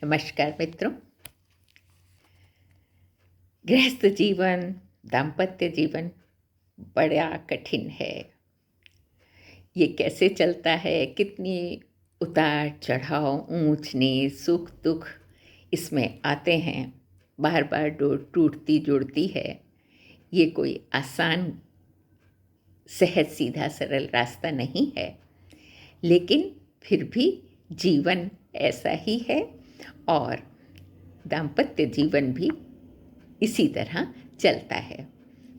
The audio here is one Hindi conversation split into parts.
नमस्कार मित्रों। गृहस्थ जीवन, दाम्पत्य जीवन बड़ा कठिन है। ये कैसे चलता है, कितनी उतार चढ़ाव, ऊंच नीच, सुख दुख इसमें आते हैं। बार बार डोर टूटती जुड़ती है। ये कोई आसान, सहज सीधा सरल रास्ता नहीं है, लेकिन फिर भी जीवन ऐसा ही है और दाम्पत्य जीवन भी इसी तरह चलता है।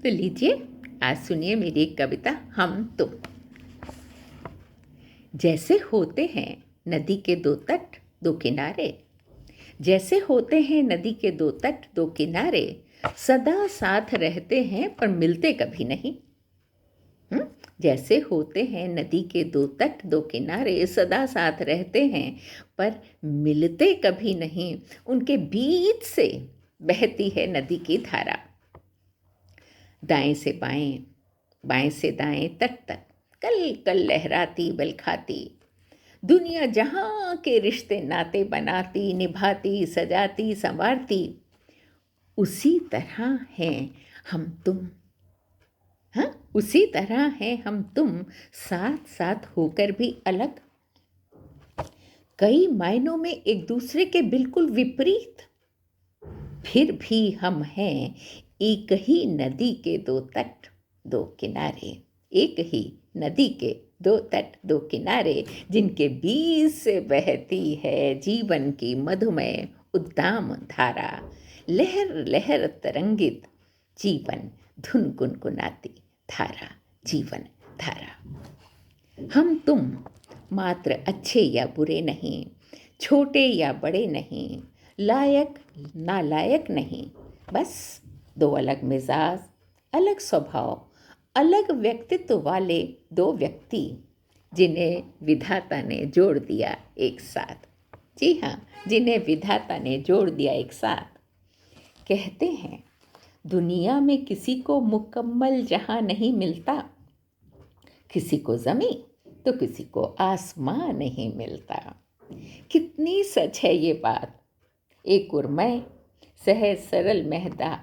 तो लीजिए, आज सुनिए मेरी एक कविता, हम तुम। जैसे होते हैं नदी के दो तट दो किनारे, जैसे होते हैं नदी के दो तट दो किनारे, सदा साथ रहते हैं पर मिलते कभी नहीं। जैसे होते हैं नदी के दो तट दो किनारे, सदा साथ रहते हैं पर मिलते कभी नहीं। उनके बीच से बहती है नदी की धारा, दाएं से बाएं, बाएं से दाएं तट तक कल कल लहराती बल खाती। दुनिया जहाँ के रिश्ते नाते बनाती, निभाती, सजाती, संवारती, उसी तरह हैं हम तुम। हाँ, उसी तरह हैं हम तुम, साथ साथ होकर भी अलग, कई मायनों में एक दूसरे के बिल्कुल विपरीत। फिर भी हम हैं एक ही नदी के दो तट दो किनारे, एक ही नदी के दो तट दो किनारे, जिनके बीच से बहती है जीवन की मधुमय उद्दाम धारा। लहर लहर तरंगित जीवन धुन गुनगुनाती धारा, जीवन धारा। हम तुम मात्र अच्छे या बुरे नहीं, छोटे या बड़े नहीं, लायक नालायक नहीं, बस दो अलग मिजाज, अलग स्वभाव, अलग व्यक्तित्व वाले दो व्यक्ति, जिन्हें विधाता ने जोड़ दिया एक साथ। जी हाँ, जिन्हें विधाता ने जोड़ दिया एक साथ। कहते हैं दुनिया में किसी को मुकम्मल जहां नहीं मिलता, किसी को ज़मीं तो किसी को आसमां नहीं मिलता। कितनी सच है ये बात। एक और मैं, सहज सरल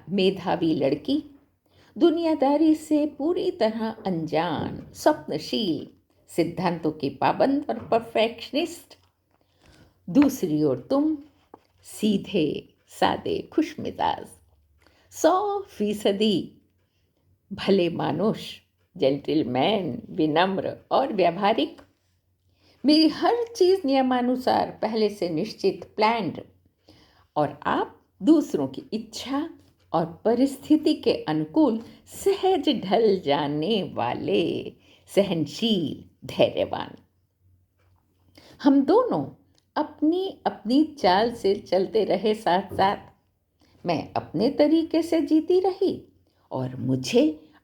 मेधावी लड़की, दुनियादारी से पूरी तरह अनजान, स्वप्नशील, सिद्धांतों की पाबंद और परफेक्शनिस्ट। दूसरी ओर तुम, सीधे सादे खुशमिजाज, 100% भले मानुष, जेंटलमैन, विनम्र और व्यावहारिक। मेरी हर चीज़ नियमानुसार, पहले से निश्चित, प्लान्ड। और आप दूसरों की इच्छा और परिस्थिति के अनुकूल सहज ढल जाने वाले, सहनशील, धैर्यवान। हम दोनों अपनी अपनी चाल से चलते रहे साथ साथ। मैं अपने तरीके से जीती रही और मुझे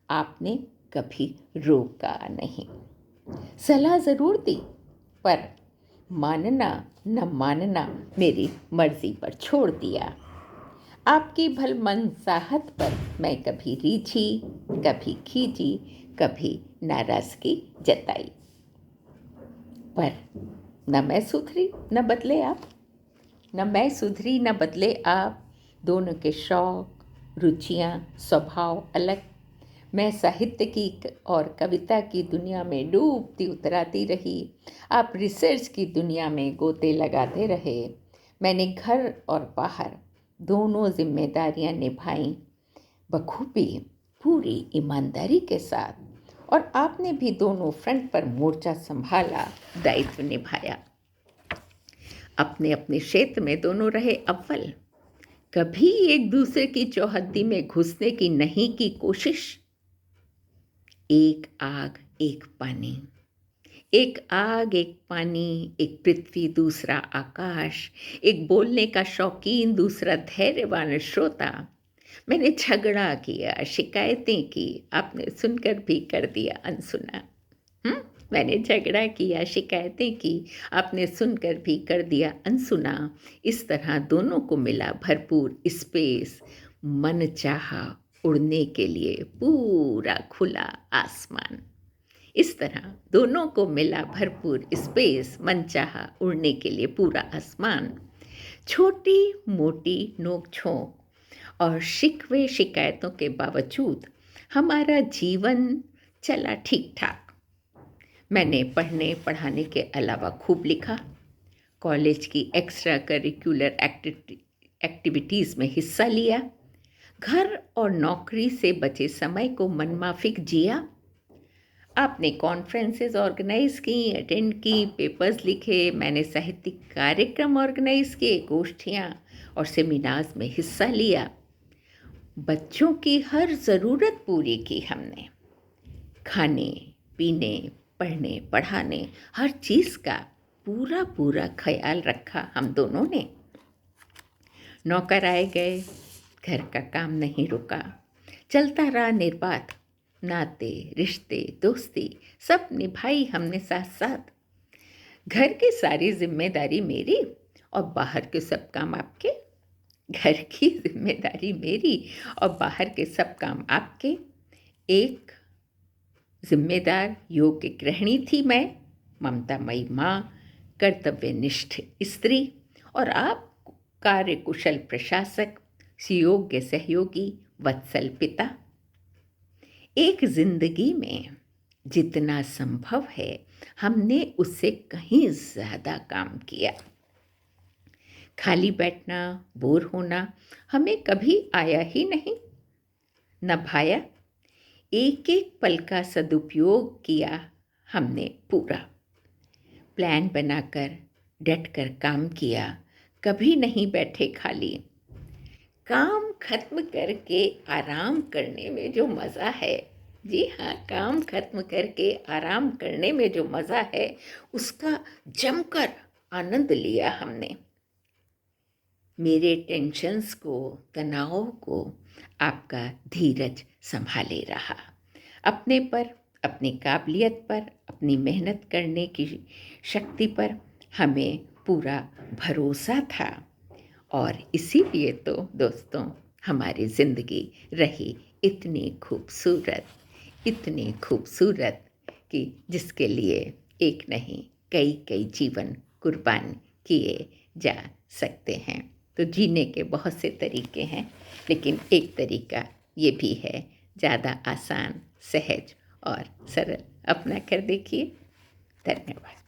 आपने कभी रोका नहीं। सलाह ज़रूर दी, पर मानना न मानना मेरी मर्जी पर छोड़ दिया। आपकी भलमनसाहत पर मैं कभी रीझी, कभी खींची, कभी नाराज़गी जताई, पर न मैं सुधरी न बदले आप, न मैं सुधरी न बदले आप। दोनों के शौक, रुचियाँ, स्वभाव अलग। मैं साहित्य की और कविता की दुनिया में डूबती उतराती रही, आप रिसर्च की दुनिया में गोते लगाते रहे। मैंने घर और बाहर दोनों जिम्मेदारियां निभाई बखूबी, पूरी ईमानदारी के साथ, और आपने भी दोनों फ्रंट पर मोर्चा संभाला, दायित्व निभाया। अपने अपने क्षेत्र में दोनों रहे अव्वल। कभी एक दूसरे की चौहद्दी में घुसने की नहीं की कोशिश। एक आग एक पानी, एक आग एक पानी, एक पृथ्वी दूसरा आकाश, एक बोलने का शौकीन दूसरा धैर्यवान श्रोता। मैंने झगड़ा किया, शिकायतें की, आपने सुनकर भी कर दिया अनसुना। मैंने झगड़ा किया, शिकायतें की, आपने सुनकर भी कर दिया अनसुना। इस तरह दोनों को मिला भरपूर स्पेस, मन चाहा उड़ने के लिए पूरा खुला आसमान। इस तरह दोनों को मिला भरपूर स्पेस, मन चाहा उड़ने के लिए पूरा आसमान। छोटी मोटी नोक-झोंक और शिकवे शिकायतों के बावजूद हमारा जीवन चला ठीक-ठाक। मैंने पढ़ने पढ़ाने के अलावा खूब लिखा, कॉलेज की एक्स्ट्रा करिकुलर एक्टिविटीज़ में हिस्सा लिया, घर और नौकरी से बचे समय को मनमाफिक जिया। आपने कॉन्फ्रेंसेस ऑर्गेनाइज की, अटेंड की, पेपर्स लिखे, मैंने साहित्यिक कार्यक्रम ऑर्गेनाइज किए, गोष्ठियाँ और सेमिनार्स में हिस्सा लिया। बच्चों की हर ज़रूरत पूरी की हमने, खाने पीने, पढ़ने पढ़ाने, हर चीज़ का पूरा पूरा ख्याल रखा हम दोनों ने। नौकर आए गए, घर का काम नहीं रुका, चलता रहा निर्बाध, नाते रिश्ते दोस्ती सब निभाई हमने साथ साथ। घर की सारी जिम्मेदारी मेरी और बाहर के सब काम आपके। घर की जिम्मेदारी मेरी और बाहर के सब काम आपके। एक जिम्मेदार योग्य गृहिणी थी मैं, ममतामयी माँ, कर्तव्यनिष्ठ स्त्री, और आप कार्यकुशल प्रशासक, सुयोग्य सहयोगी, वत्सल पिता। एक जिंदगी में जितना संभव है हमने उससे कहीं ज़्यादा काम किया। खाली बैठना, बोर होना हमें कभी आया ही नहीं, न भाया। एक एक पल का सदुपयोग किया हमने पूरा। प्लान बनाकर डटकर काम किया, कभी नहीं बैठे खाली। काम खत्म करके आराम करने में जो मज़ा है, जी हाँ, काम खत्म करके आराम करने में जो मज़ा है उसका जमकर आनंद लिया हमने। मेरे टेंशन्स को, तनाव को आपका धीरज संभाले रहा। अपने पर, अपनी काबिलियत पर, अपनी मेहनत करने की शक्ति पर हमें पूरा भरोसा था, और इसीलिए तो दोस्तों हमारी ज़िंदगी रही इतनी खूबसूरत कि जिसके लिए एक नहीं कई कई जीवन कुर्बान किए जा सकते हैं। तो जीने के बहुत से तरीके हैं, लेकिन एक तरीका ये भी है, ज़्यादा आसान, सहज और सरल। अपना कर देखिए। धन्यवाद।